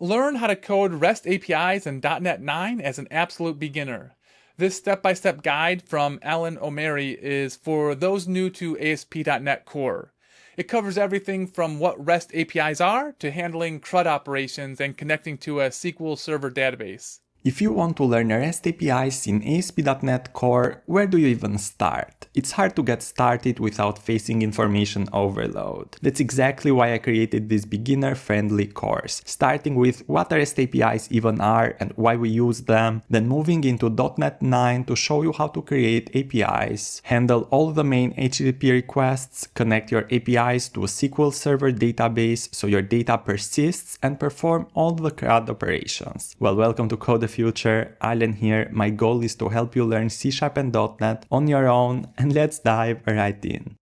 Learn how to code REST APIs in .NET 9 as an absolute beginner. This step-by-step guide from Alan O'Mary is for those new to ASP.NET Core. It covers everything from what REST APIs are to handling CRUD operations and connecting to a SQL Server database. If you want to learn REST APIs in ASP.NET Core, where do you even start? It's hard to get started without facing information overload. That's exactly why I created this beginner-friendly course, starting with what REST APIs even are and why we use them, then moving into .NET 9 to show you how to create APIs, handle all the main HTTP requests, connect your APIs to a SQL Server database so your data persists, and perform all the CRUD operations. Well, welcome to Code the Future. Alan here. My goal is to help you learn C# and .NET on your own, and let's dive right in.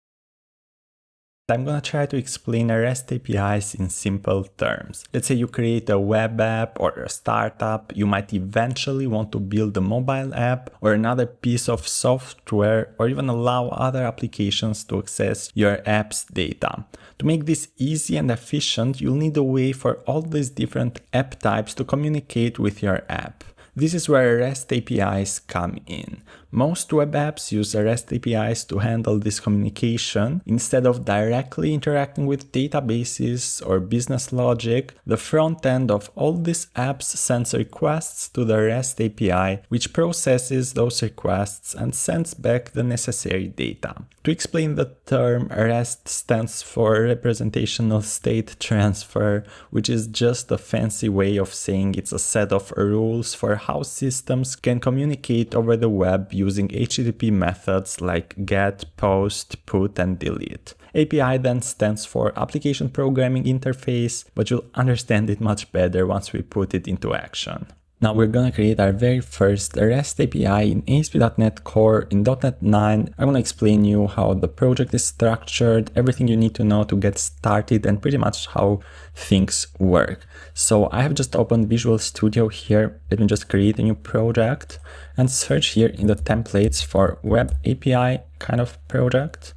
I'm gonna try to explain REST APIs in simple terms. Let's say you create a web app or a startup. You might eventually want to build a mobile app or another piece of software, or even allow other applications to access your app's data. To make this easy and efficient, you'll need a way for all these different app types to communicate with your app. This is where REST APIs come in. Most web apps use REST APIs to handle this communication. Instead of directly interacting with databases or business logic, the front end of all these apps sends requests to the REST API, which processes those requests and sends back the necessary data. To explain the term, REST stands for Representational State Transfer, which is just a fancy way of saying it's a set of rules for how systems can communicate over the web using HTTP methods like get, post, put, and delete. API then stands for Application Programming Interface, but you'll understand it much better once we put it into action. Now we're gonna create our very first REST API in ASP.NET Core in .NET 9. I'm gonna explain you how the project is structured, everything you need to know to get started, and pretty much how things work. So I have just opened Visual Studio here. Let me just create a new project and search here in the templates for Web API kind of project.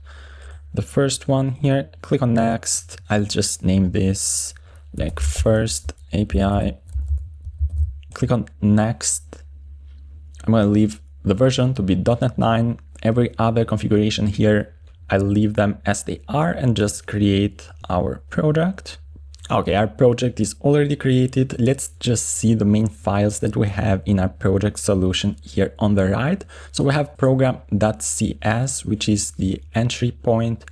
The first one here, click on Next. I'll just name this like First API. Click on Next. I'm going to leave the version to be .NET 9. Every other configuration here, I'll leave them as they are and just create our project. Okay, our project is already created. Let's just see the main files that we have in our project solution here on the right. So we have program.cs, which is the entry point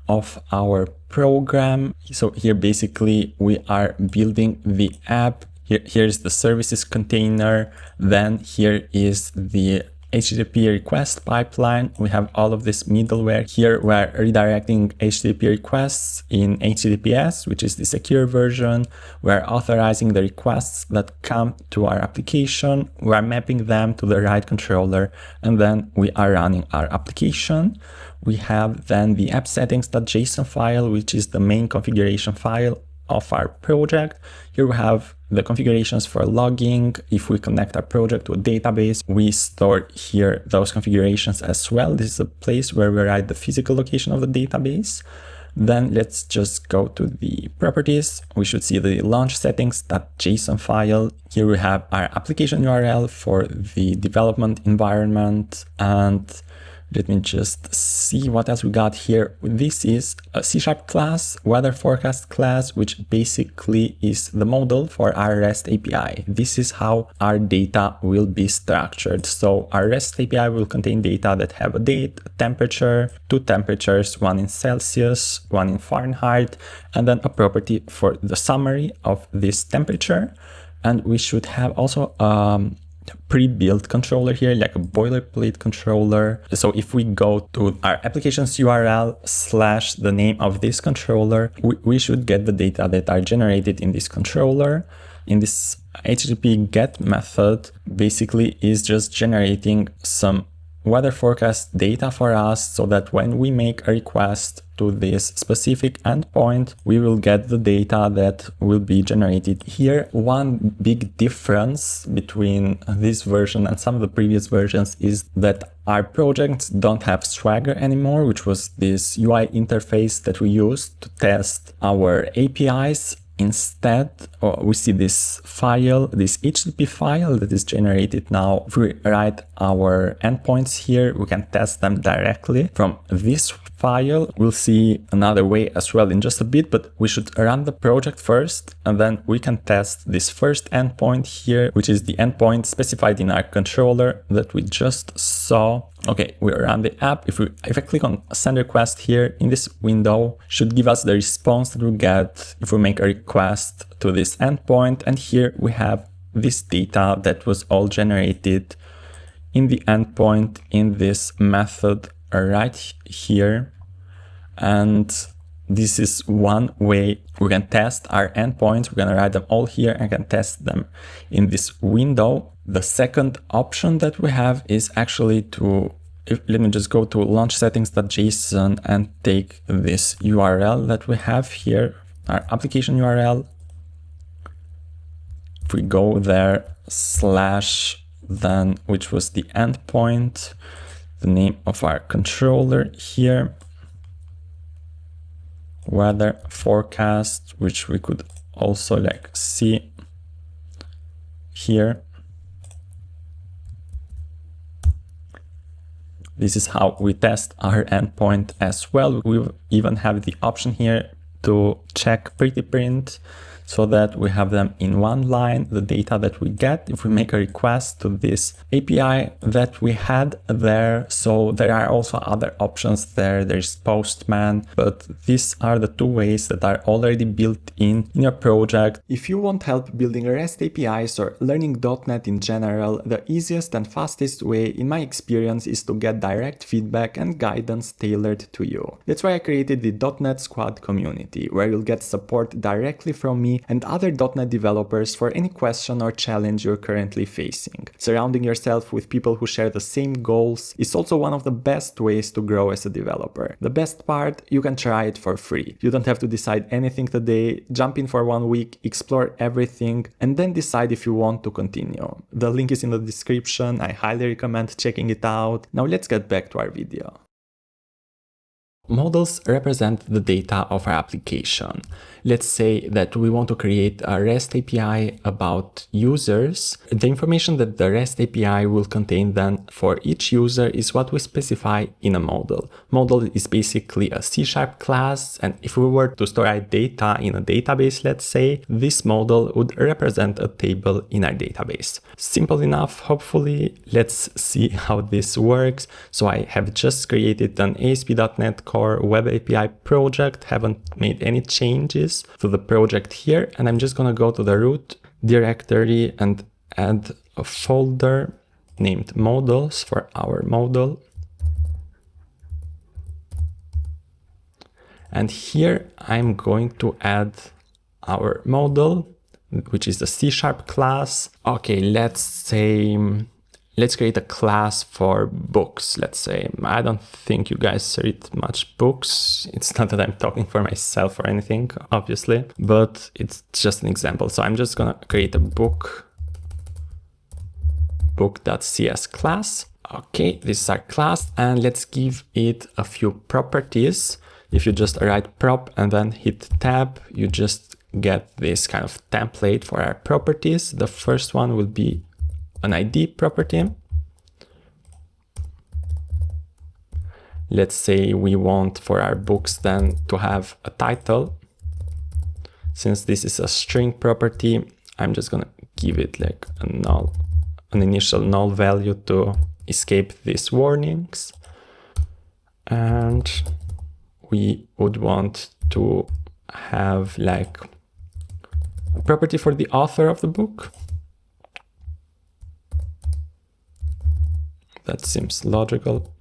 of our program. So here basically we are building the app. Here's the services container, then here is the HTTP request pipeline. We have all of this middleware. Here we're redirecting HTTP requests in HTTPS, which is the secure version. We're authorizing the requests that come to our application. We're mapping them to the right controller, and then we are running our application. We have then the app settings.json file, which is the main configuration file of our project. Here we have the configurations for logging. If we connect our project to a database, we store here those configurations as well. This is a place where we write the physical location of the database. Then let's just go to the properties. We should see the launch settings.json file. Here we have our application URL for the development environment, and let me just see what else we got here. This is a C# class, weather forecast class, which basically is the model for our REST API. This is how our data will be structured. So our REST API will contain data that have a date, a temperature, two temperatures, one in Celsius, one in Fahrenheit, and then a property for the summary of this temperature. And we should have also pre-built controller here, like a boilerplate controller. So if we go to our application's URL / the name of this controller, we should get the data that are generated in this controller. In this HTTP GET method, basically is just generating some weather forecast data for us, so that when we make a request to this specific endpoint, we will get the data that will be generated here. One big difference between this version and some of the previous versions is that our projects don't have Swagger anymore, which was this UI interface that we used to test our APIs. instead, we see this file, this HTTP file that is generated now. If we write our endpoints here, we can test them directly from this file. We'll see another way as well in just a bit, but we should run the project first, and then we can test this first endpoint here, which is the endpoint specified in our controller that we just saw. Okay, we run the app. If I click on send request here in this window, should give us the response that we get if we make a request to this endpoint. And here we have this data that was all generated in the endpoint in this method right here. And this is one way we can test our endpoints. We're gonna write them all here and can test them in this window. The second option that we have is actually let me just go to launch settings.json and take this URL that we have here, our application URL. If we go there, then, which was the endpoint, the name of our controller here, weather forecast, which we could also like see here. This is how we test our endpoint as well. We even have the option here to check pretty print, so that we have them in one line, the data that we get if we make a request to this API that we had there. So there are also other options there. There's Postman, but these are the two ways that are already built in your project. If you want help building REST APIs or learning .NET in general, the easiest and fastest way, in my experience, is to get direct feedback and guidance tailored to you. That's why I created the .NET Squad community, where you'll get support directly from me and other .NET developers for any question or challenge you're currently facing. Surrounding yourself with people who share the same goals is also one of the best ways to grow as a developer. The best part, you can try it for free. You don't have to decide anything today, jump in for 1 week, explore everything, and then decide if you want to continue. The link is in the description. I highly recommend checking it out. Now let's get back to our video. Models represent the data of our application. Let's say that we want to create a REST API about users. The information that the REST API will contain then for each user is what we specify in a model. Model is basically a C# class, and if we were to store our data in a database, let's say, this model would represent a table in our database. Simple enough, hopefully. Let's see how this works. So I have just created an ASP.NET Core Web API project, haven't made any changes to the project here, and I'm just gonna go to the root directory and add a folder named models for our model. And here I'm going to add our model, which is the C# class. Okay, let's create a class for books, let's say. I don't think you guys read much books. It's not that I'm talking for myself or anything, obviously, but it's just an example. So I'm just gonna create a book.cs class. Okay, this is our class, and let's give it a few properties. If you just write prop and then hit tab, you just get this kind of template for our properties. The first one will be an ID property. Let's say we want for our books then to have a title. Since this is a string property, I'm just gonna give it like an initial null value to escape these warnings. And we would want to have like a property for the author of the book. That seems logical.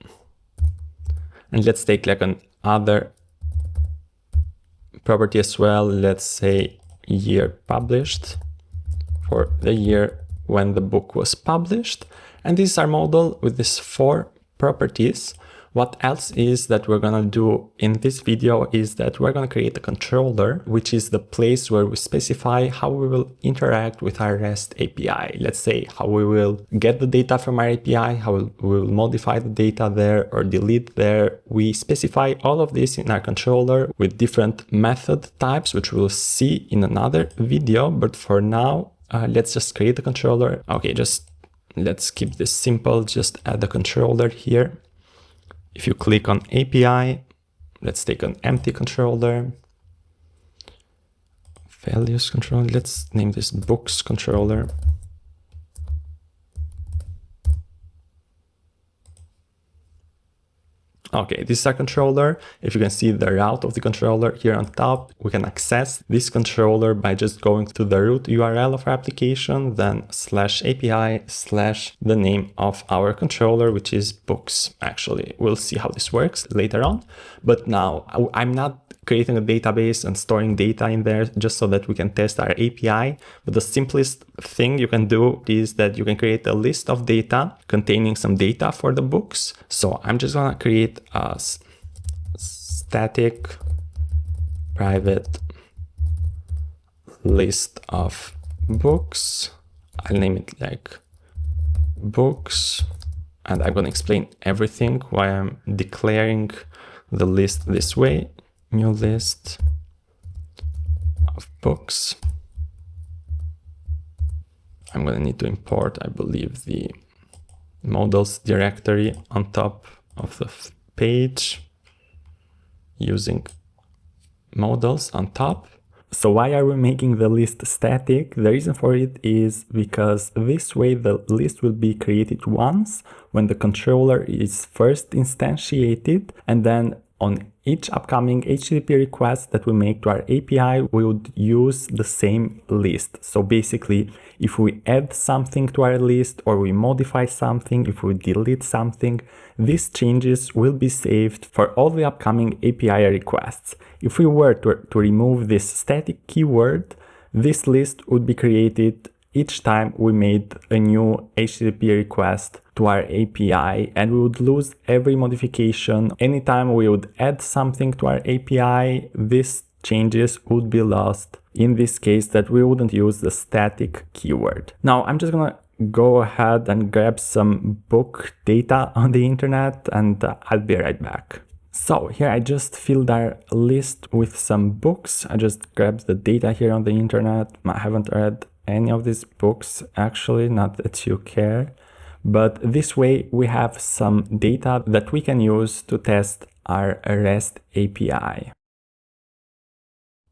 And let's take like an other property as well. Let's say year published, for the year when the book was published. And this is our model with these 4 properties. What else is that we're gonna do in this video is that we're gonna create a controller, which is the place where we specify how we will interact with our REST API. Let's say how we will get the data from our API, how we will modify the data there or delete there. We specify all of this in our controller with different method types, which we'll see in another video. But for now, let's just create a controller. Okay, let's keep this simple. Just add a controller here. If you click on API, let's take an empty controller. Values controller. Let's name this books controller. Okay, this is our controller. If you can see the route of the controller here on top, we can access this controller by just going to the root URL of our application, then /API/the name of our controller, which is books. Actually, we'll see how this works later on. But now I'm not creating a database and storing data in there just so that we can test our API. But the simplest thing you can do is that you can create a list of data containing some data for the books. So I'm just gonna create a static private list of books. I'll name it like books, and I'm gonna explain everything why I'm declaring the list this way. New list of books. I'm going to need to import, I believe, the models directory on top of the page using models on top. So why are we making the list static? The reason for it is because this way the list will be created once when the controller is first instantiated, and then on each upcoming HTTP request that we make to our API, we would use the same list. So basically, if we add something to our list or we modify something, if we delete something, these changes will be saved for all the upcoming API requests. If we were to remove this static keyword, this list would be created each time we made a new HTTP request to our API, and we would lose every modification. Anytime we would add something to our API, these changes would be lost. In this case, that we wouldn't use the static keyword. Now, I'm just gonna go ahead and grab some book data on the internet, and I'll be right back. So here I just filled our list with some books. I just grabbed the data here on the internet. I haven't read any of these books, actually, not that you care. But this way we have some data that we can use to test our REST API.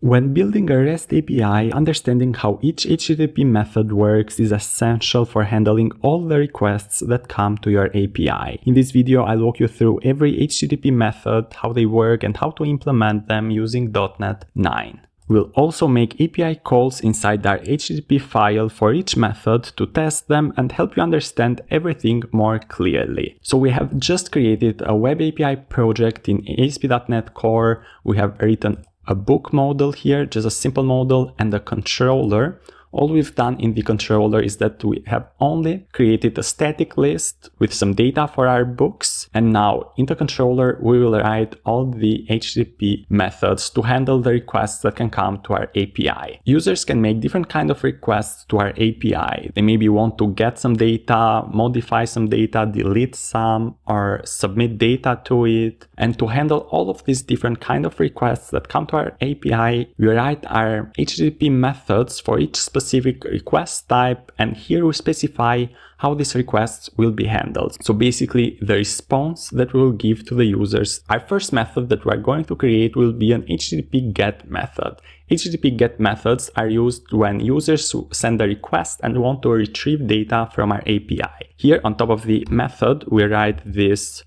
When building a REST API, understanding how each HTTP method works is essential for handling all the requests that come to your API. In this video, I'll walk you through every HTTP method, how they work, and how to implement them using .NET 9. We'll also make API calls inside our HTTP file for each method to test them and help you understand everything more clearly. So we have just created a web API project in ASP.NET Core. We have written a book model here, just a simple model, and a controller. All we've done in the controller is that we have only created a static list with some data for our books. And now in the controller, we will write all the HTTP methods to handle the requests that can come to our API. Users can make different kind of requests to our API. They maybe want to get some data, modify some data, delete some, or submit data to it. And to handle all of these different kind of requests that come to our API, we write our HTTP methods for each specific request type, and here we specify how these requests will be handled. So basically the response that we will give to the users. Our first method that we're going to create will be an HTTP GET method. HTTP GET methods are used when users send a request and want to retrieve data from our API. Here on top of the method, we write this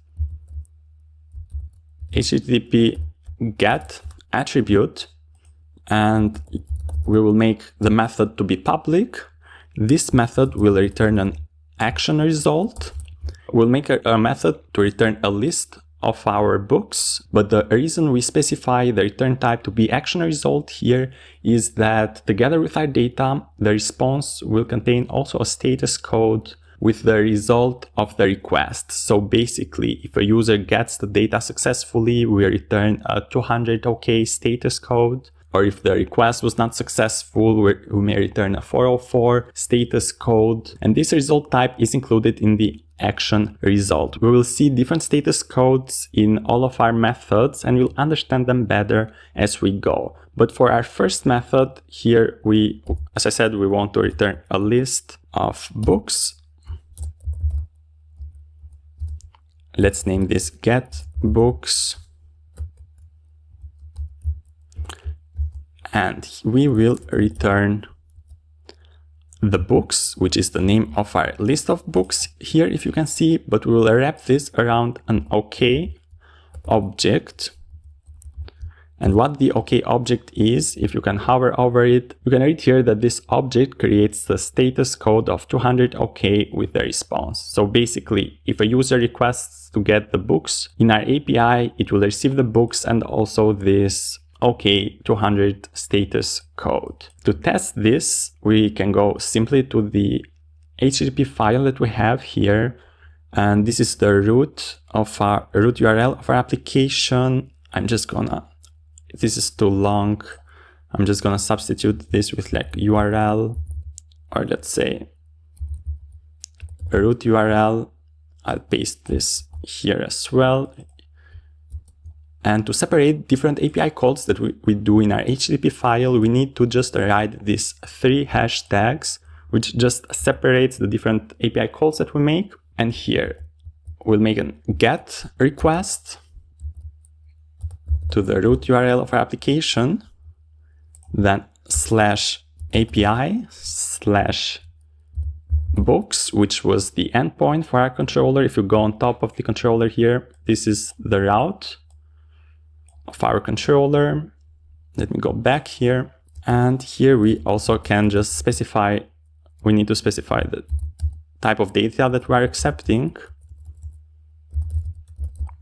HTTP GET attribute, and we will make the method to be public. This method will return an action result. We'll make a method to return a list of our books, but the reason we specify the return type to be action result here is that together with our data, the response will contain also a status code with the result of the request. So basically, if a user gets the data successfully, we return a 200 OK status code. Or if the request was not successful, we may return a 404 status code. And this result type is included in the action result. We will see different status codes in all of our methods and we'll understand them better as we go. But for our first method here, as I said, we want to return a list of books. Let's name this get books. And we will return the books, which is the name of our list of books here, if you can see, but we will wrap this around an OK object. And what the OK object is, if you can hover over it, you can read here that this object creates the status code of 200 OK with the response. So basically, if a user requests to get the books in our API, it will receive the books and also this OK 200 status code. To test this, we can go simply to the HTTP file that we have here. And this is the root URL of our application. This is too long. I'm just gonna substitute this with like URL, or let's say a root URL. I'll paste this here as well. And to separate different API calls that we do in our HTTP file, we need to just write these 3 hashtags, which just separates the different API calls that we make. And here we'll make a GET request to the root URL of our application, then /API/books, which was the endpoint for our controller. If you go on top of the controller here, this is the route of our controller. Let me go back here. And here we also can just specify, we need to specify the type of data that we are accepting,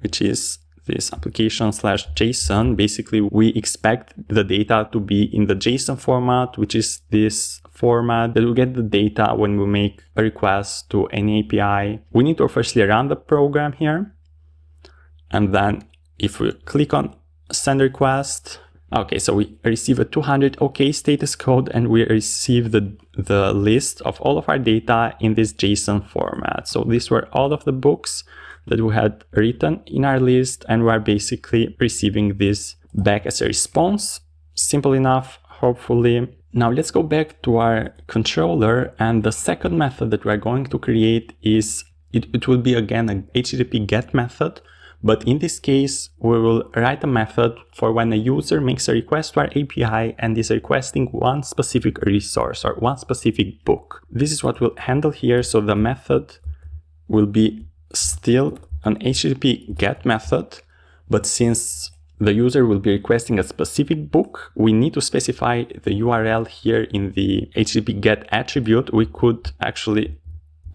which is this application/JSON. Basically, we expect the data to be in the JSON format, which is this format that we get the data when we make a request to any API. We need to firstly run the program here. And then if we click on send request, okay, so we receive a 200 OK status code and we receive the list of all of our data in this JSON format. So these were all of the books that we had written in our list, and we are basically receiving this back as a response. Simple enough, hopefully. Now let's go back to our controller, and the second method that we're going to create is, it will be again an HTTP GET method, but in this case, we will write a method for when a user makes a request to our API and is requesting one specific resource or one specific book. This is what we'll handle here. So the method will be still an HTTP GET method, but since the user will be requesting a specific book, we need to specify the URL here in the HTTP GET attribute. We could actually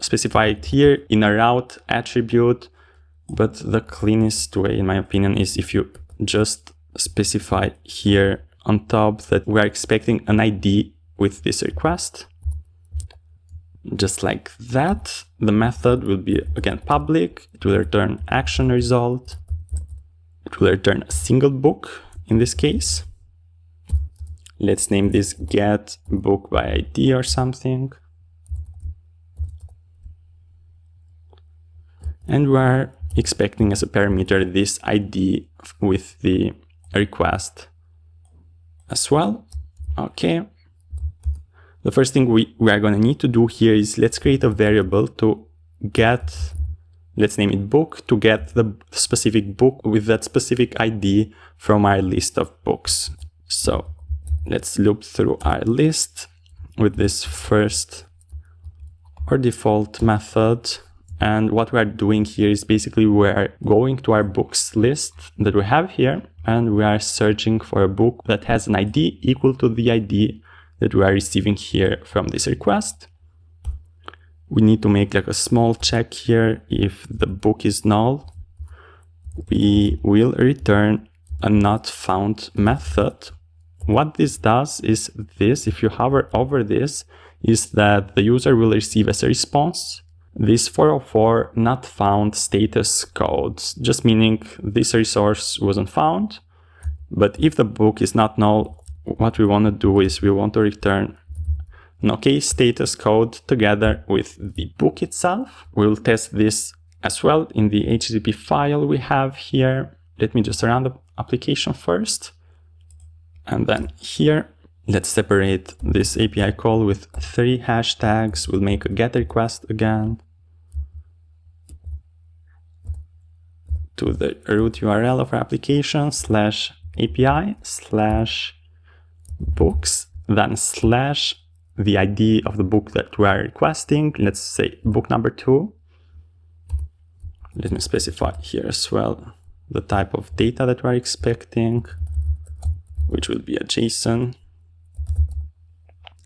specify it here in a route attribute, but the cleanest way, in my opinion, is if you just specify here on top that we are expecting an ID with this request. Just like that. The method will be again public. It will return action result. It will return a single book in this case. Let's name this get book by ID or something. And we're expecting as a parameter this ID with the request as well. Okay. The first thing we are going to need to do here is let's create a variable to get, let's name it book, to get the specific book with that specific ID from our list of books. So let's loop through our list with this first or default method. And what we are doing here is basically we're going to our books list that we have here, and we are searching for a book that has an ID equal to the ID that we are receiving here from this request. We need to make like a small check here. If the book is null, we will return a not found method. What this does is this, if you hover over this, is that the user will receive as a response this 404 not found status codes, just meaning this resource wasn't found. But if the book is not null, what we want to do is we want to return an OK status code together with the book itself. We'll test this as well in the HTTP file we have here. Let me just run the application first. And then here, let's separate this API call with 3 hashtags. We'll make a GET request again to the root URL of our application /API/books, then slash the ID of the book that we are requesting. Let's say book number 2. Let me specify here as well the type of data that we're expecting, which will be a JSON.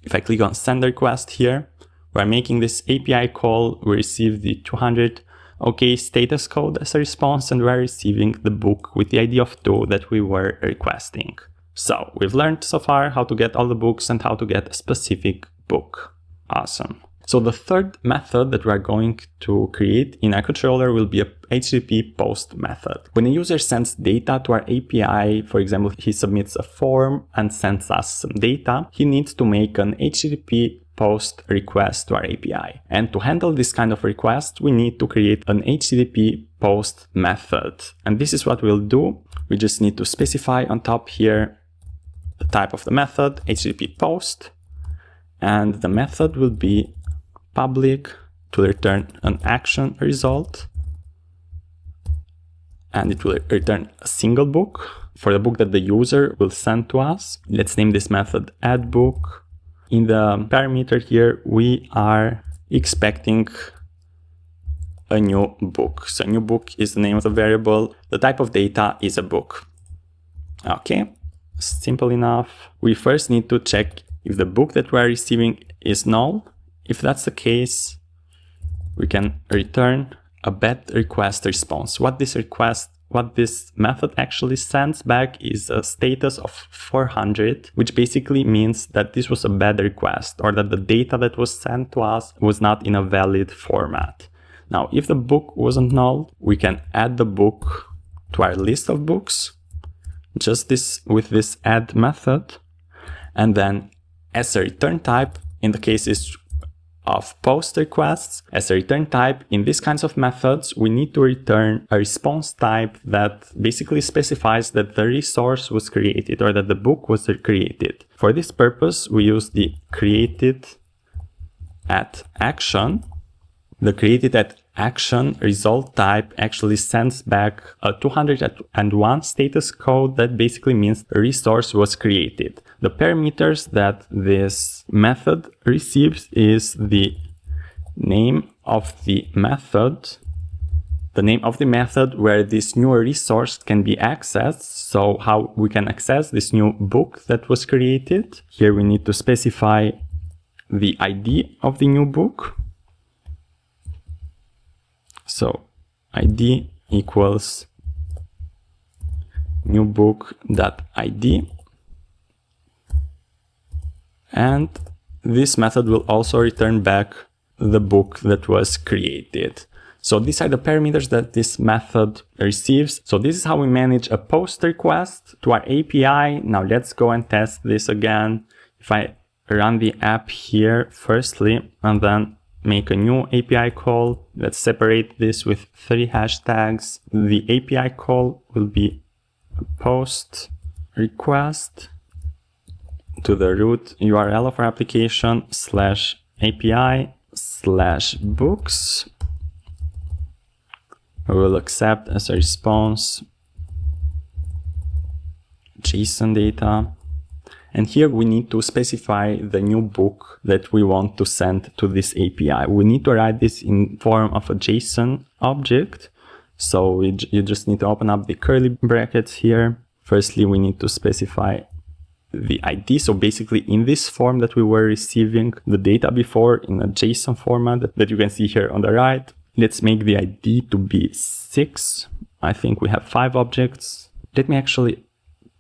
If I click on send request here, we're making this API call. We receive the 200 OK status code as a response, and we're receiving the book with the ID of 2 that we were requesting. So we've learned so far how to get all the books and how to get a specific book. Awesome. So the third method that we're going to create in our controller will be a HTTP post method. When a user sends data to our API, for example, he submits a form and sends us some data, he needs to make an HTTP post request to our API. And to handle this kind of request, we need to create an HTTP post method. And this is what we'll do. We just need to specify on top here the type of the method, HTTP post, and the method will be public to return an action result, and it will return a single book for the book that the user will send to us. Let's name this method add book. In the parameter here, we are expecting a new book. So new book is the name of the variable. The type of data is a book. Okay, simple enough. We first need to check if the book that we are receiving is null. If that's the case, we can return a BET request response. What this method actually sends back is a status of 400, which basically means that this was a bad request, or that the data that was sent to us was not in a valid format. Now, if the book wasn't null, we can add the book to our list of books, just this with this add method, and then as a return type, in the cases of post requests, as a return type in these kinds of methods, we need to return a response type that basically specifies that the resource was created or that the book was created. For this purpose, we use the created@action. The created@action result type actually sends back a 201 status code that basically means a resource was created. The parameters that this method receives is the name of the method, where this new resource can be accessed. So how we can access this new book that was created. Here we need to specify the ID of the new book. So ID equals new book.id. And this method will also return back the book that was created. So these are the parameters that this method receives. So this is how we manage a post request to our API. Now let's go and test this again. If I run the app here firstly, and then make a new API call, let's separate this with 3 hashtags. The API call will be a post request to the root URL of our application /API/books. We will accept as a response JSON data. And here we need to specify the new book that we want to send to this API. We need to write this in form of a JSON object. So you just need to open up the curly brackets here. Firstly, we need to specify the ID. So basically in this form that we were receiving the data before in a JSON format that you can see here on the right, let's make the ID to be 6. I think we have 5 objects. Let me actually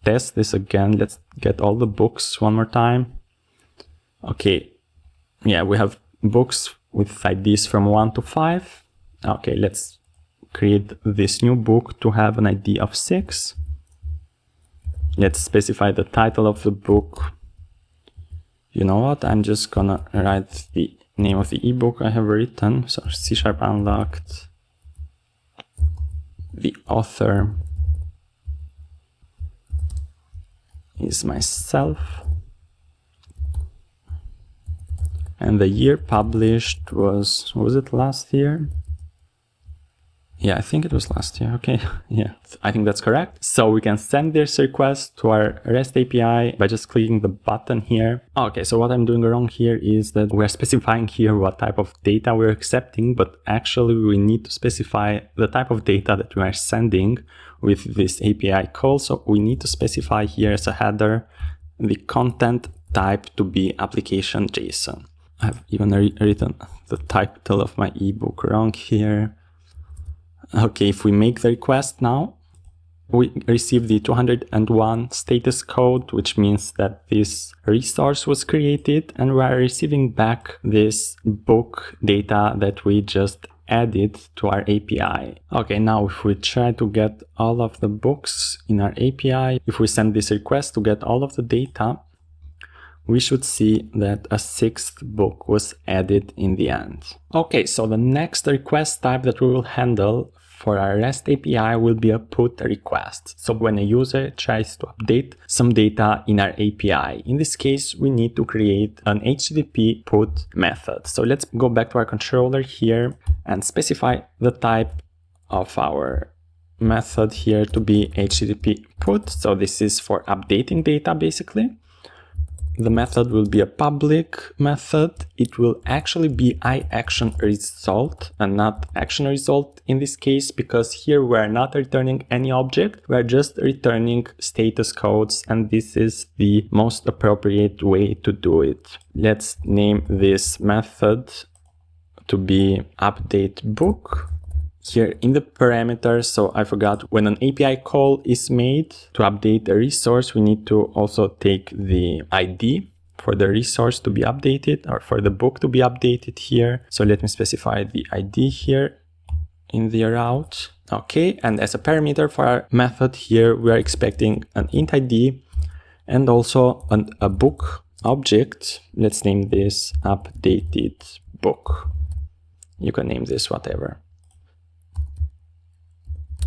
test this again. Let's get all the books one more time. Okay. Yeah, we have books with IDs from 1 to 5. Okay, let's create this new book to have an ID of 6. Let's specify the title of the book. You know what? I'm just gonna write the name of the ebook I have written. So C# unlocked. The author is myself. And the year published was it last year? Yeah, I think it was last year. Okay, yeah, I think that's correct. So we can send this request to our REST API by just clicking the button here. Okay, so what I'm doing wrong here is that we're specifying here what type of data we're accepting, but actually we need to specify the type of data that we are sending with this API call. So we need to specify here as a header the content type to be application JSON. I've even written the title of my ebook wrong here. Okay, if we make the request now, we receive the 201 status code, which means that this resource was created, and we are receiving back this book data that we just added to our API. Okay, now if we try to get all of the books in our API, if we send this request to get all of the data, we should see that a 6th book was added in the end. Okay, so the next request type that we will handle for our REST API will be a put request. So when a user tries to update some data in our API, in this case, we need to create an HTTP put method. So let's go back to our controller here and specify the type of our method here to be HTTP put. So this is for updating data basically. The method will be a public method. It will actually be iActionResult and not ActionResult in this case, because here we're not returning any object. We're just returning status codes, and this is the most appropriate way to do it. Let's name this method to be updateBook. Here in the parameters, so I forgot, when an API call is made to update a resource, we need to also take the ID for the resource to be updated or for the book to be updated here. So let me specify the ID here in the route. Okay, and as a parameter for our method here, we are expecting an int ID and also a book object. Let's name this updated book. You can name this whatever.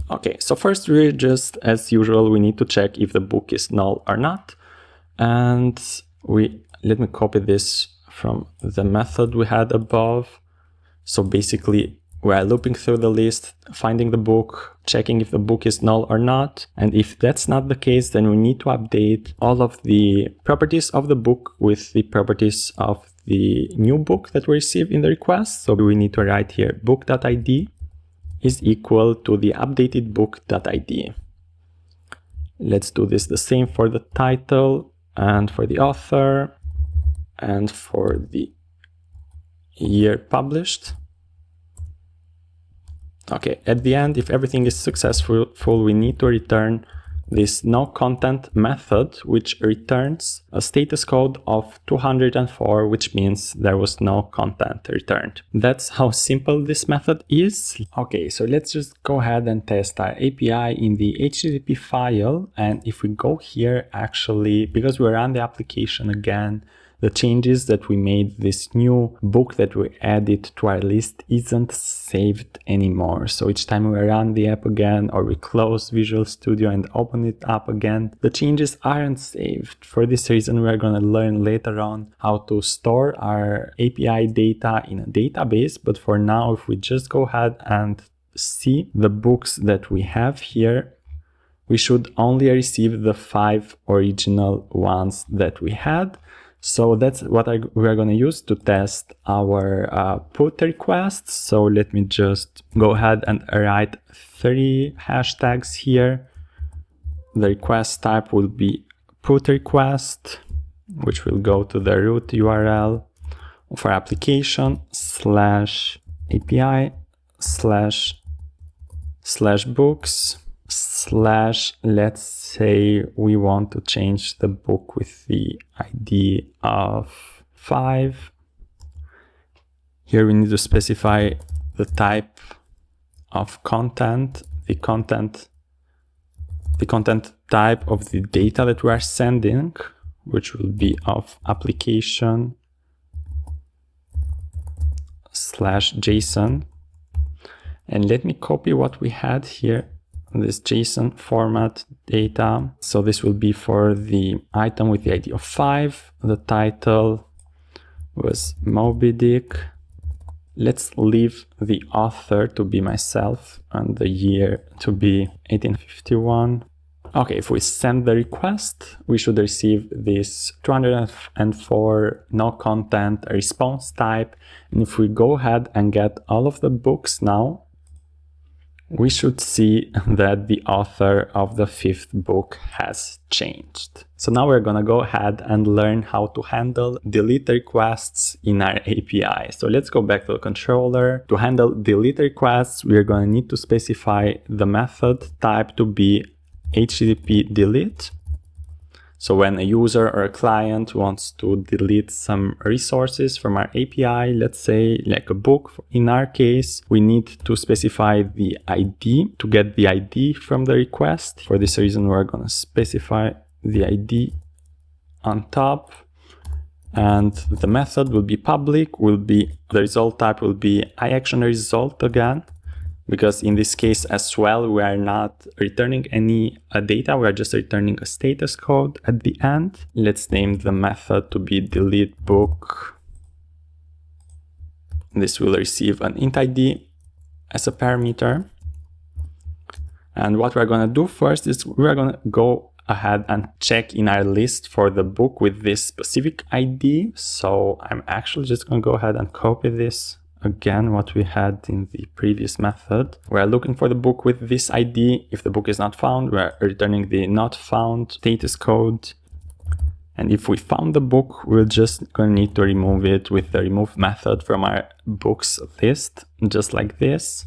Okay, so first we just, as usual, we need to check if the book is null or not. And let me copy this from the method we had above. So basically we are looping through the list, finding the book, checking if the book is null or not. And if that's not the case, then we need to update all of the properties of the book with the properties of the new book that we receive in the request. So we need to write here book.id is equal to the updated book.id. Let's do this the same for the title and for the author and for the year published. Okay, at the end, if everything is successful, we need to return this noContent method, which returns a status code of 204, which means there was no content returned. That's how simple this method is. Okay, so let's just go ahead and test our API in the HTTP file. And if we go here, actually, because we run the application again, the changes that we made, this new book that we added to our list isn't saved anymore. So each time we run the app again or we close Visual Studio and open it up again, the changes aren't saved. For this reason, we're going to learn later on how to store our API data in a database. But for now, if we just go ahead and see the books that we have here, we should only receive the 5 original ones that we had. So that's what we're going to use to test our put requests. So let me just go ahead and write 3 hashtags here. The request type will be put request, which will go to the root URL of our application /API /books / let's say we want to change the book with the ID of 5. Here we need to specify the type of content, the content type of the data that we are sending, which will be of application/JSON. And let me copy what we had here, this JSON format data. So this will be for the item with the ID of 5. The title was Moby Dick. Let's leave the author to be myself and the year to be 1851. Okay, if we send the request, we should receive this 204 no content response type. And if we go ahead and get all of the books now, we should see that the author of the 5th book has changed. So now we're gonna go ahead and learn how to handle delete requests in our API. So let's go back to the controller. To handle delete requests, we're gonna need to specify the method type to be HTTP delete. So when a user or a client wants to delete some resources from our API, let's say like a book, in our case, we need to specify the ID to get the ID from the request. For this reason, we're going to specify the ID on top, and the method will be public, the result type will be iActionResult again. Because in this case as well, we are not returning any data, we are just returning a status code at the end. Let's name the method to be delete book. This will receive an int ID as a parameter. And what we're going to do first is we're going to go ahead and check in our list for the book with this specific ID. So I'm actually just going to go ahead and copy this. Again, what we had in the previous method. We're looking for the book with this ID. If the book is not found, we're returning the not found status code. And if we found the book, we're just going to need to remove it with the remove method from our books list, just like this.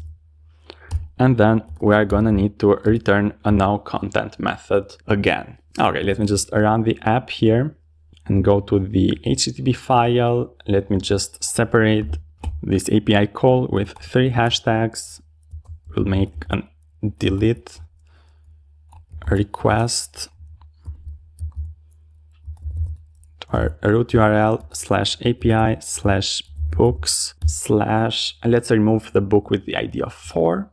And then we are going to need to return a no content method again. Okay, let me just run the app here and go to the HTTP file. Let me just separate this API call with 3 hashtags. We'll make a delete request to our root URL /API/books/ let's remove the book with the ID of 4.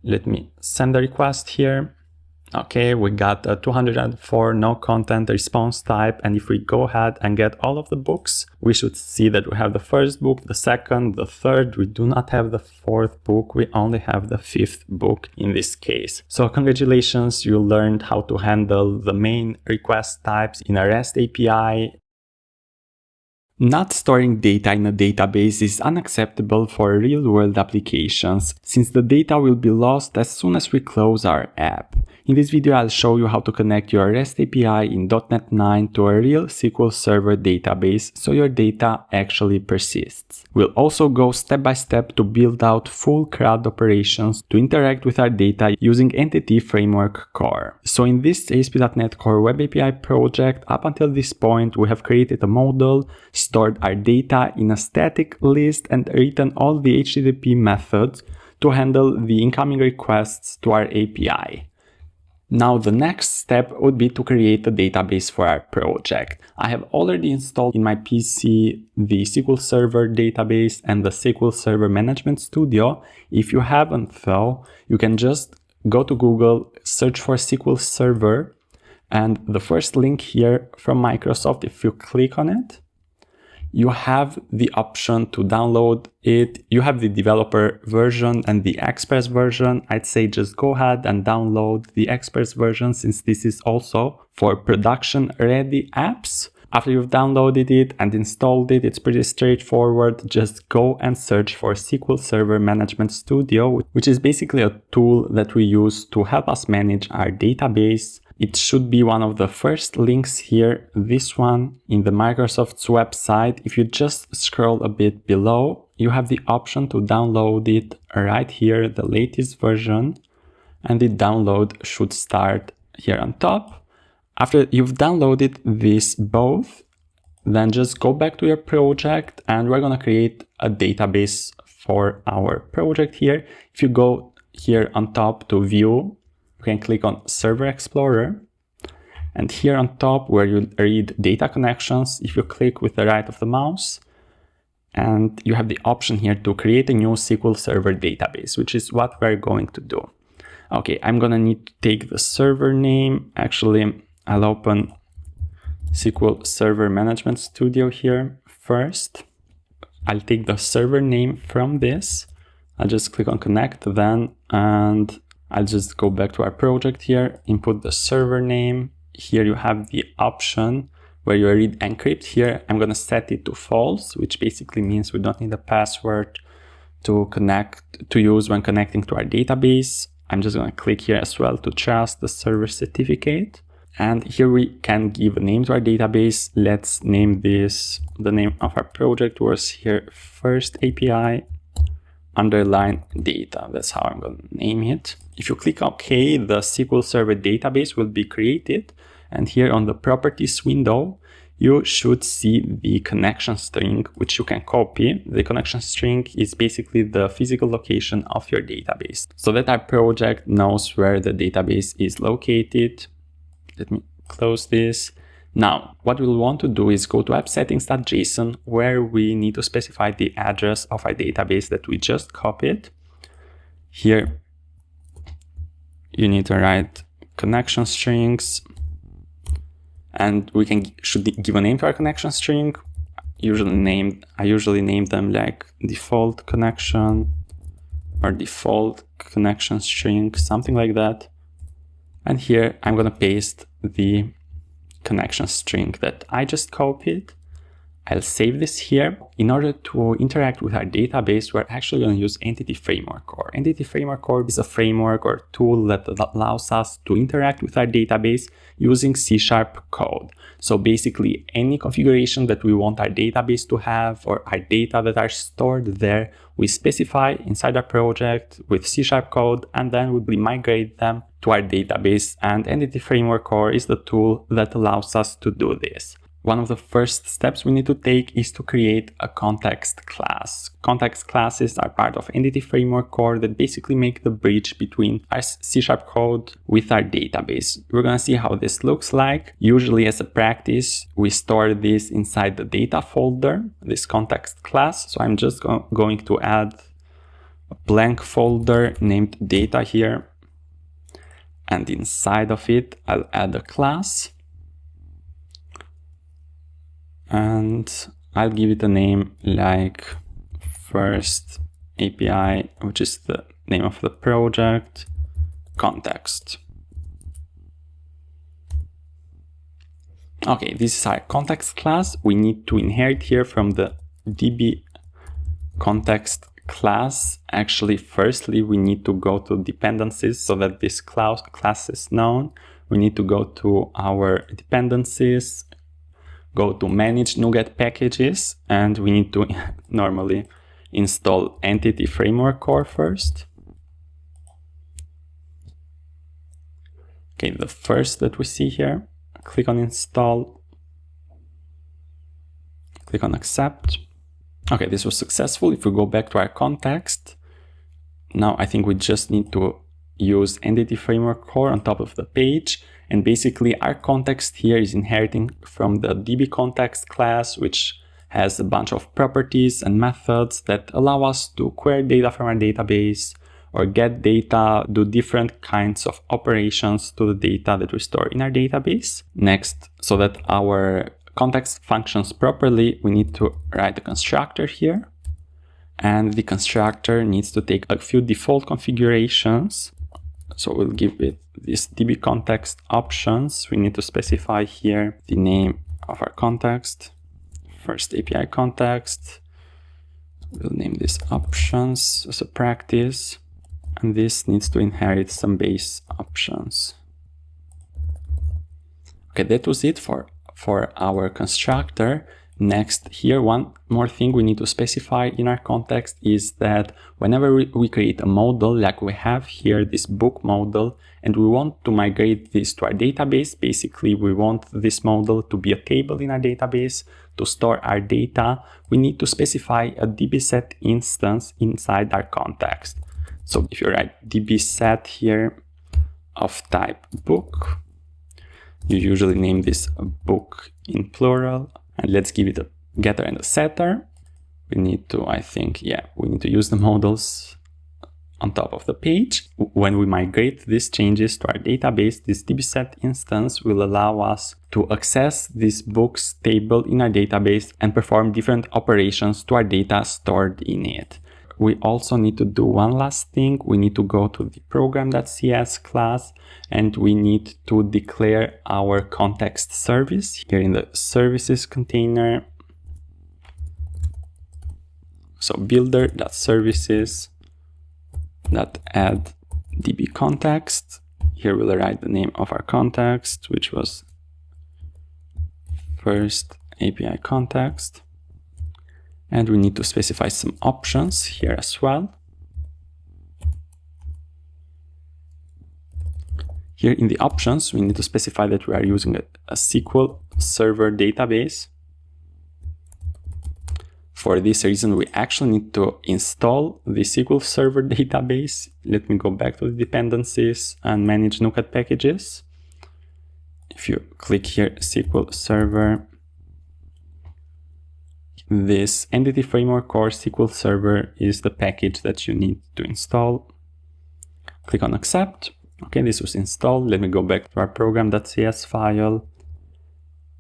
Let me send the request here. Okay, we got a 204 no content response type, and if we go ahead and get all of the books, we should see that we have the 1st book, the 2nd, the 3rd. We do not have the 4th book, we only have the 5th book in this case. So congratulations, you learned how to handle the main request types in a REST API. Not storing data in a database is unacceptable for real-world applications, since the data will be lost as soon as we close our app. In this video, I'll show you how to connect your REST API in .NET 9 to a real SQL Server database so your data actually persists. We'll also go step by step to build out full CRUD operations to interact with our data using Entity Framework Core. So in this ASP.NET Core Web API project, up until this point, we have created a model, stored our data in a static list, and written all the HTTP methods to handle the incoming requests to our API. Now the next step would be to create a database for our project. I have already installed in my PC the SQL Server database and the SQL Server Management Studio. If you haven't though, you can just go to Google, search for SQL Server, and the first link here from Microsoft, if you click on it, you have the option to download it. You have the developer version and the Express version. I'd say just go ahead and download the Express version, since this is also for production ready apps. After you've downloaded it and installed it, it's pretty straightforward. Just go and search for SQL Server Management Studio, which is basically a tool that we use to help us manage our database. It should be one of the first links here, this one, in the Microsoft's website. If you just scroll a bit below, you have the option to download it right here, the latest version, and the download should start here on top. After you've downloaded this both, then just go back to your project and we're going to create a database for our project here. If you go here on top to view, you can click on Server Explorer. And here on top where you read data connections, if you click with the right of the mouse, and you have the option here to create a new SQL Server database, which is what we're going to do. Okay, I'm gonna need to take the server name. Actually, I'll open SQL Server Management Studio here first. I'll take the server name from this. I'll just click on connect then, and I'll just go back to our project here, input the server name. Here you have the option where you read encrypt. Here I'm going to set it to false, which basically means we don't need a password to use when connecting to our database. I'm just going to click here as well to trust the server certificate. And here we can give a name to our database. Let's name this, the name of our project was here first API underline data. That's how I'm going to name it. If you click OK, the SQL Server database will be created. And here on the properties window, you should see the connection string, which you can copy. The connection string is basically the physical location of your database, so that our project knows where the database is located. Let me close this. Now, what we'll want to do is go to app-settings.json, where we need to specify the address of our database that we just copied. Here, you need to write connection strings, and we should give a name to our connection string. I usually name them like default connection or default connection string, something like that. And here I'm going to paste the connection string that I just copied. I'll save this here. In order to interact with our database, we're actually going to use Entity Framework Core. Entity Framework Core is a framework or tool that allows us to interact with our database using C# code. So basically any configuration that we want our database to have or our data that are stored there, we specify inside our project with C# code, and then we migrate them to our database. And Entity Framework Core is the tool that allows us to do this. One of the first steps we need to take is to create a context class. Context classes are part of Entity Framework Core that basically make the bridge between our C# code with our database. We're going to see how this looks like. Usually as a practice, we store this inside the data folder, this context class. So I'm just going to add a blank folder named data here. And inside of it, I'll add a class. And I'll give it a name like first API, which is the name of the project, context. Okay, this is our context class. We need to inherit here from the DB context class. Actually, firstly, we need to go to dependencies so that this class is known. We need to go to our dependencies, go to manage NuGet packages, and we need to normally install Entity Framework Core first. Okay, the first that we see here, click on install, click on accept. Okay, this was successful. If we go back to our context, now I think we just need to use Entity Framework Core on top of the page. And basically our context here is inheriting from the DB context class, which has a bunch of properties and methods that allow us to query data from our database or get data, do different kinds of operations to the data that we store in our database. Next, so that our context functions properly, we need to write a constructor here. And the constructor needs to take a few default configurations. So we'll give it this DB context options. We need to specify here the name of our context, first API context. We'll name this options as a practice, and this needs to inherit some base options. Okay, that was it for our constructor. Next, here, one more thing we need to specify in our context is that whenever we create a model, like we have here this book model, and we want to migrate this to our database, basically we want this model to be a table in our database to store our data, we need to specify a dbset instance inside our context. So if you write dbset here of type book, you usually name this a book in plural. And let's give it a getter and a setter. We need to, we need to use the models on top of the page. When we migrate these changes to our database, this dbset instance will allow us to access this books table in our database and perform different operations to our data stored in it. We also need to do one last thing. We need to go to the program.cs class and we need to declare our context service here in the services container. So builder.services.add db context. Here we'll write the name of our context, which was first API context. And we need to specify some options here as well. Here in the options, we need to specify that we are using a SQL Server database. For this reason, we actually need to install the SQL Server database. Let me go back to the dependencies and manage NuCat packages. If you click here, SQL Server, this Entity Framework Core SQL Server is the package that you need to install. Click on Accept. Okay, this was installed. Let me go back to our program.cs file.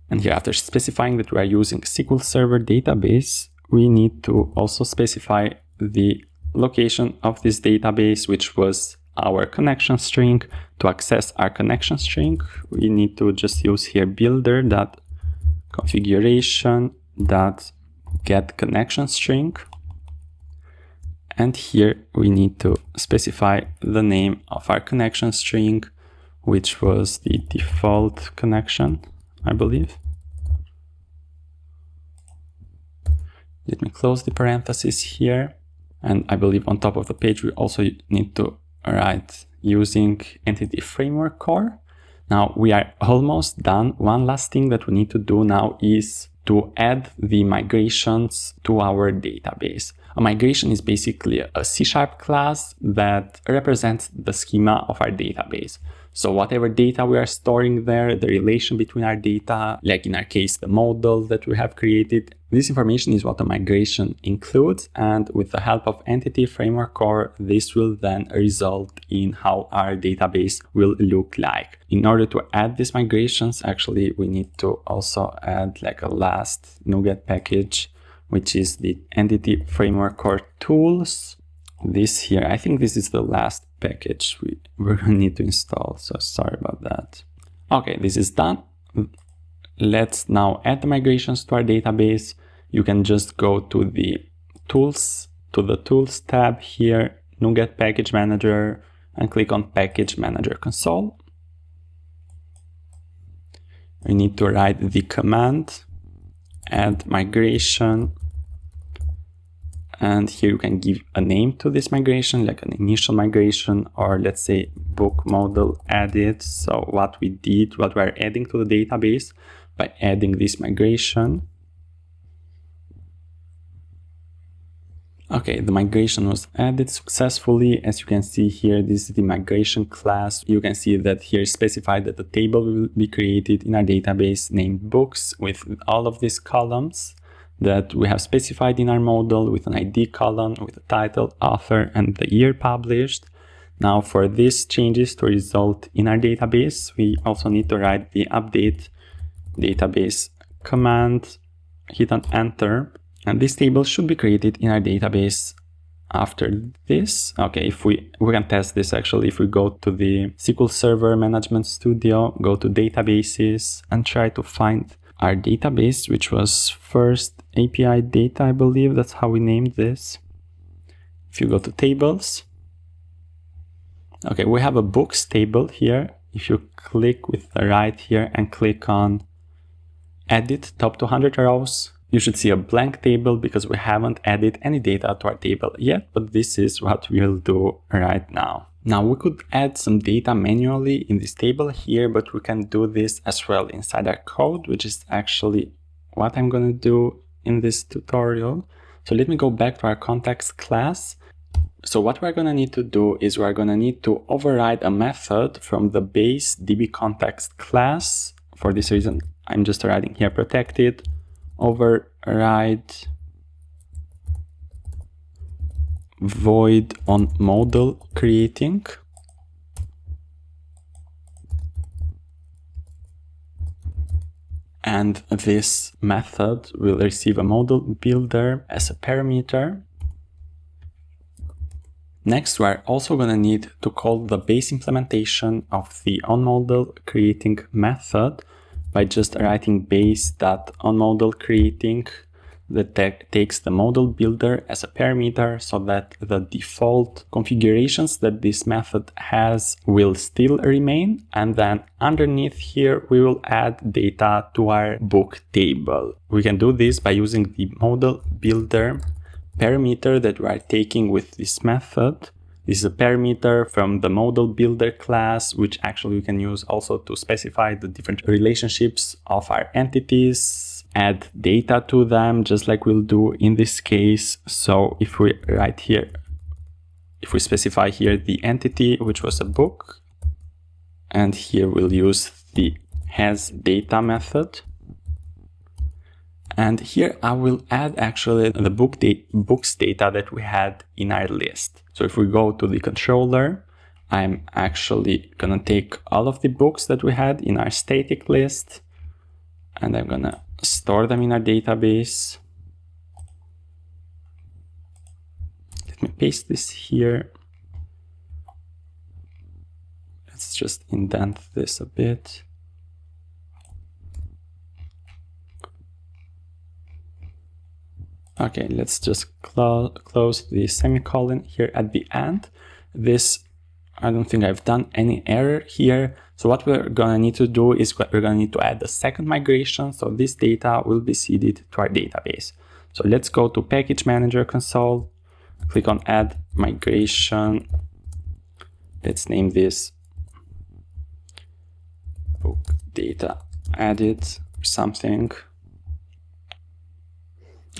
And here, after specifying that we are using SQL Server database, we need to also specify the location of this database, which was our connection string. To access our connection string, we need to just use here builder.configuration.get connection string. And here we need to specify the name of our connection string, which was the default connection, I believe. Let me close the parentheses here. And I believe on top of the page, we also need to write using Entity Framework Core. Now we are almost done. One last thing that we need to do now is to add the migrations to our database. A migration is basically a C# class that represents the schema of our database. So whatever data we are storing there, the relation between our data, like in our case, the model that we have created, this information is what a migration includes. And with the help of Entity Framework Core, this will then result in how our database will look like. In order to add these migrations, actually, we need to also add like a last NuGet package, which is the Entity Framework Core tools. This here, I think this is the last package we're going to need to install. So sorry about that. Okay, this is done. Let's now add the migrations to our database. You can just go to the tools tab here, NuGet Package Manager, and click on Package Manager Console. We need to write the command add migration. And here you can give a name to this migration, like an initial migration, or let's say book model added. So what we are adding to the database by adding this migration. Okay, the migration was added successfully. As you can see here, this is the migration class. You can see that here is specified that the table will be created in our database named books with all of these columns that we have specified in our model with an ID column, with a title, author, and the year published. Now for these changes to result in our database, we also need to write the update database command, hit on enter, and this table should be created in our database after this. Okay, if we can test this actually if we go to the SQL Server Management Studio, go to databases and try to find our database, which was first API data, I believe that's how we named this. If you go to tables, okay, we have a books table here. If you click with the right here and click on edit top 200 rows, You should see a blank table because we haven't added any data to our table yet, but this is what we'll do right now. Now we could add some data manually in this table here, but we can do this as well inside our code, which is actually what I'm going to do in this tutorial. So let me go back to our context class. So what we're going to need to do is we're going to need to override a method from the base dbContext class. For this reason, I'm just writing here protected, override void on model creating. And this method will receive a model builder as a parameter. Next, we're also going to need to call the base implementation of the onModel creating method by just writing base.onModel creating that takes the model builder as a parameter, so that the default configurations that this method has will still remain. And then underneath here, we will add data to our book table. We can do this by using the model builder parameter that we are taking with this method. This is a parameter from the model builder class, which actually we can use also to specify the different relationships of our entities, add data to them, just like we'll do in this case. So if we write here, if we specify here the entity, which was a book, and here we'll use the hasData method. And here I will add actually the books data that we had in our list. So if we go to the controller, I'm actually gonna take all of the books that we had in our static list, and I'm gonna store them in our database. Let me paste this here. Let's just indent this a bit. Okay, let's just close the semicolon here at the end. This, I don't think I've done any error here. So what we're gonna need to do is we're gonna need to add a second migration. So this data will be seeded to our database. So let's go to Package Manager console, click on Add Migration. Let's name this book data added or something.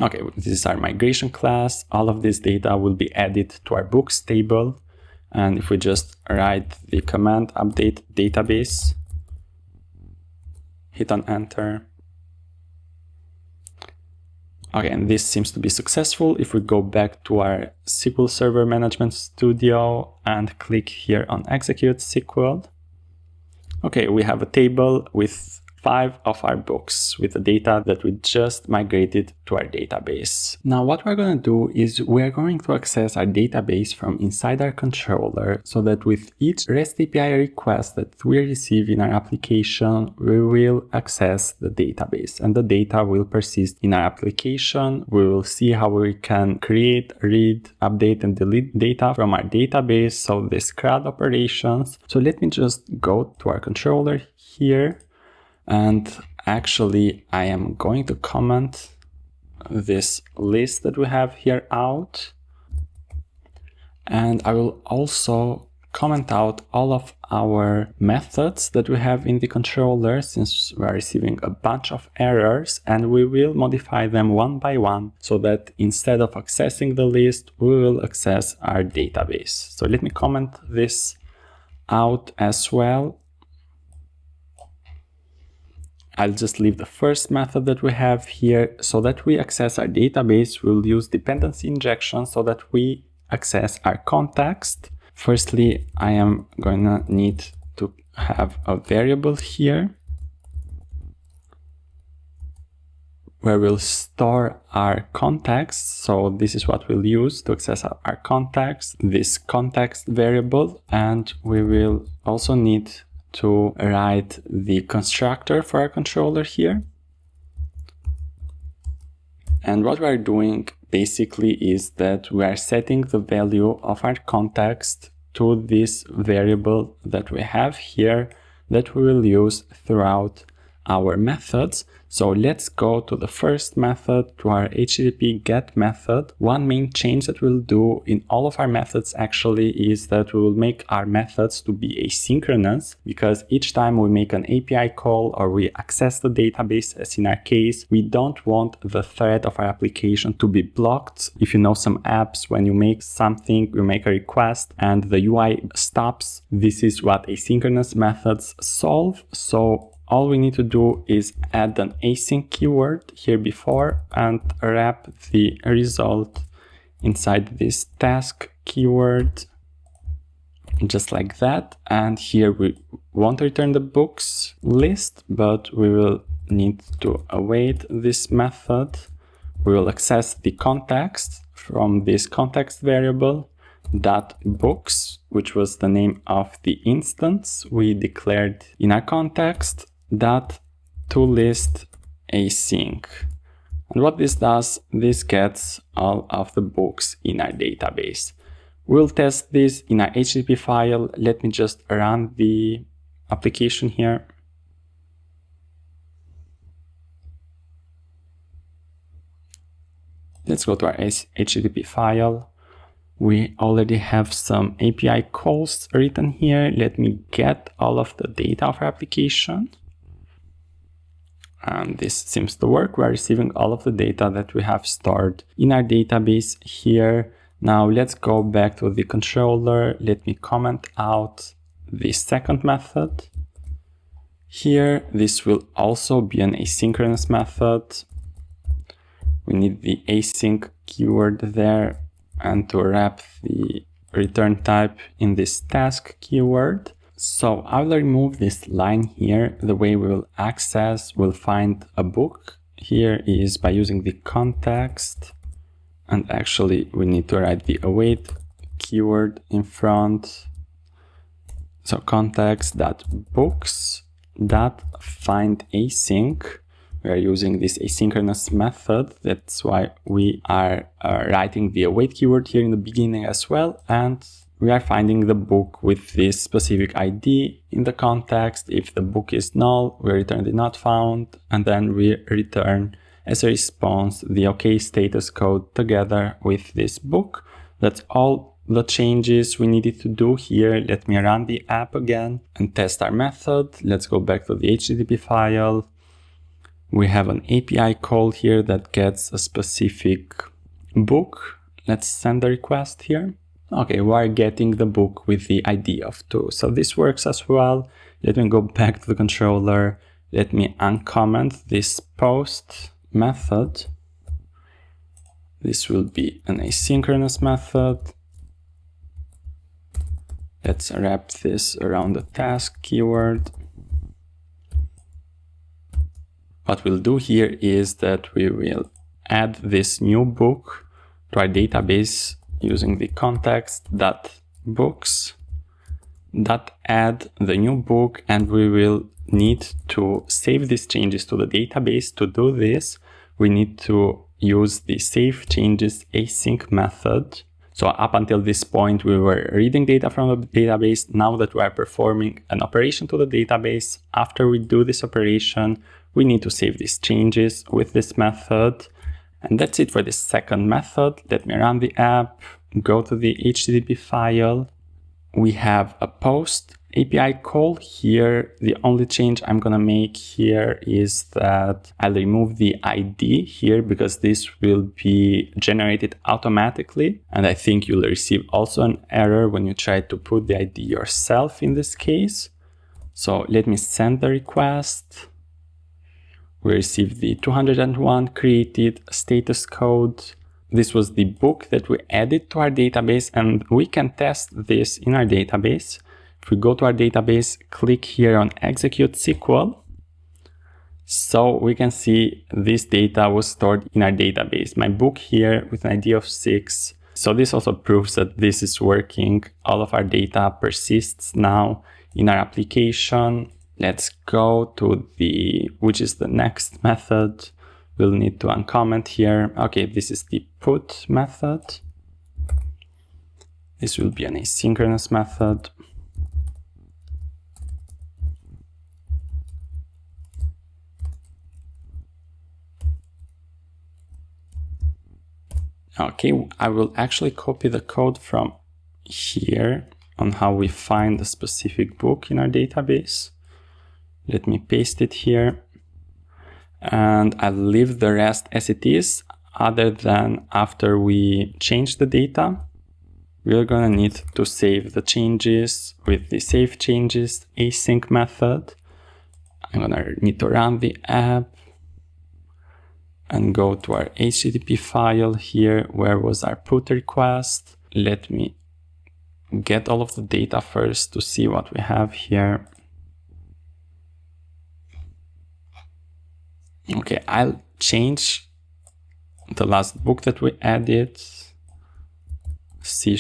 Okay, this is our migration class. All of this data will be added to our books table. And if we just write the command update database, hit on enter. Okay, and this seems to be successful. If we go back to our SQL Server Management Studio and click here on execute SQL. Okay, we have a table with 5 of our books with the data that we just migrated to our database. Now what we're going to do is we're going to access our database from inside our controller, so that with each REST API request that we receive in our application, we will access the database and the data will persist in our application. We will see how we can create, read, update and delete data from our database, so this CRUD operations. So let me just go to our controller here. And actually, I am going to comment this list that we have here out. And I will also comment out all of our methods that we have in the controller, since we are receiving a bunch of errors, and we will modify them one by one, so that instead of accessing the list, we will access our database. So let me comment this out as well. I'll just leave the first method that we have here. So that we access our database, we'll use dependency injection so that we access our context. Firstly, I am gonna need to have a variable here where we'll store our context. So this is what we'll use to access our context, this context variable, and we will also need to write the constructor for our controller here. And what we're doing basically is that we are setting the value of our context to this variable that we have here that we will use throughout our methods. So let's go to the first method, to our HTTP GET method. One main change that we'll do in all of our methods actually is that we will make our methods to be asynchronous, because each time we make an API call or we access the database, as in our case, we don't want the thread of our application to be blocked. If you know some apps, when you make something, you make a request and the UI stops, this is what asynchronous methods solve. So all we need to do is add an async keyword here before and wrap the result inside this task keyword, just like that. And here we won't return the books list, but we will need to await this method. We will access the context from this context variable .books, which was the name of the instance we declared in our context, .toList async. And what this does, this gets all of the books in our database. We'll test this in our HTTP file. Let me just run the application here. Let's go to our HTTP file. We already have some API calls written here. Let me get all of the data of our application. And this seems to work. We're receiving all of the data that we have stored in our database here. Now let's go back to the controller. Let me comment out the second method. Here, this will also be an asynchronous method. We need the async keyword there, and to wrap the return type in this task keyword. So I will remove this line here. The way we will access, we'll find a book. Here is by using the context. And actually we need to write the await keyword in front. So context.books.findAsync. We are using this asynchronous method. That's why we are writing the await keyword here in the beginning as well. And we are finding the book with this specific ID in the context. If the book is null, we return the not found, and then we return as a response the OK status code together with this book. That's all the changes we needed to do here. Let me run the app again and test our method. Let's go back to the HTTP file. We have an API call here that gets a specific book. Let's send a request here. Okay, we're getting the book with the ID of 2. So this works as well. Let me go back to the controller. Let me uncomment this post method. This will be an asynchronous method. Let's wrap this around the task keyword. What we'll do here is that we will add this new book to our database using the context.books.add the new book, and we will need to save these changes to the database. To do this, we need to use the save changes async method. So up until this point, we were reading data from the database. Now that we are performing an operation to the database, after we do this operation, we need to save these changes with this method. And that's it for this second method. Let me run the app, go to the HTTP file. We have a post API call here. The only change I'm gonna make here is that I'll remove the ID here, because this will be generated automatically. And I think you'll receive also an error when you try to put the ID yourself in this case. So let me send the request. We received the 201 created status code. This was the book that we added to our database, and we can test this in our database. If we go to our database, click here on Execute SQL. So we can see this data was stored in our database. My book here with an ID of 6. So this also proves that this is working. All of our data persists now in our application. Let's go to which is the next method. We'll need to uncomment here. Okay, this is the put method. This will be an asynchronous method. Okay, I will actually copy the code from here on how we find a specific book in our database. Let me paste it here. And I'll leave the rest as it is, other than after we change the data, we're gonna need to save the changes with the save changes async method. I'm gonna need to run the app and go to our HTTP file here. Where was our put request? Let me get all of the data first to see what we have here. Okay, I'll change the last book that we added, C#.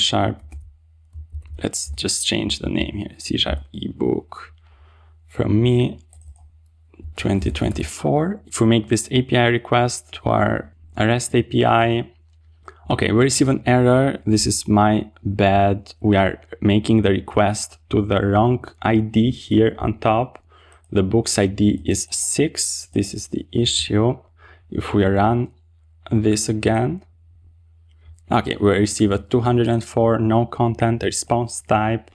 Let's just change the name here, C# ebook from me 2024. If we make this API request to our REST API, okay, we receive an error. This is my bad. We are making the request to the wrong ID here on top. The book's ID is 6. This is the issue. If we run this again, okay, we receive a 204 no content response type.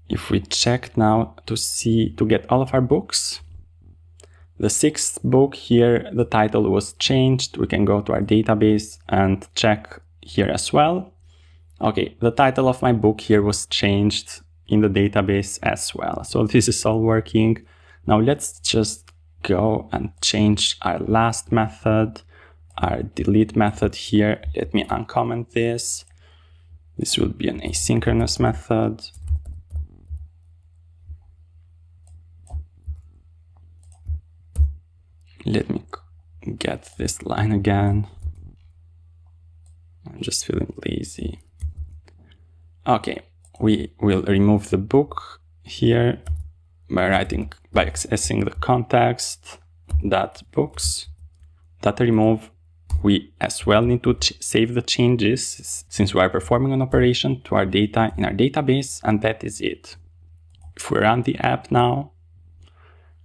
If we check now to get all of our books, the 6th book here, the title was changed. We can go to our database and check here as well. Okay, the title of my book here was changed in the database as well. So this is all working. Now let's just go and change our last method, our delete method here. Let me uncomment this. This will be an asynchronous method. Let me get this line again. I'm just feeling lazy. Okay, we will remove the book here by accessing the context .books. Data remove. We as well need to save the changes since we are performing an operation to our data in our database, and that is it. If we run the app now,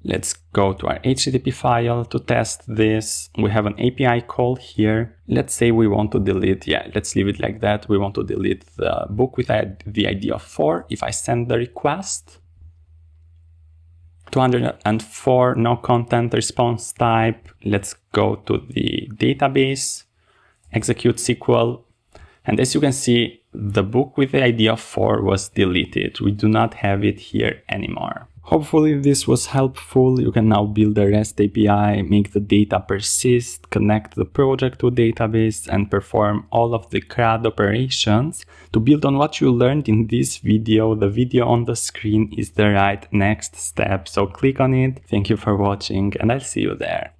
let's go to our HTTP file to test this. We have an API call here. Let's say we want to delete, let's leave it like that. We want to delete the book with the ID of 4. If I send the request, 204 no content response type. Let's go to the database, execute SQL. And as you can see, the book with the ID of 4 was deleted. We do not have it here anymore. Hopefully this was helpful. You can now build a REST API, make the data persist, connect the project to a database, and perform all of the CRUD operations. To build on what you learned in this video, the video on the screen is the right next step. So click on it. Thank you for watching, and I'll see you there.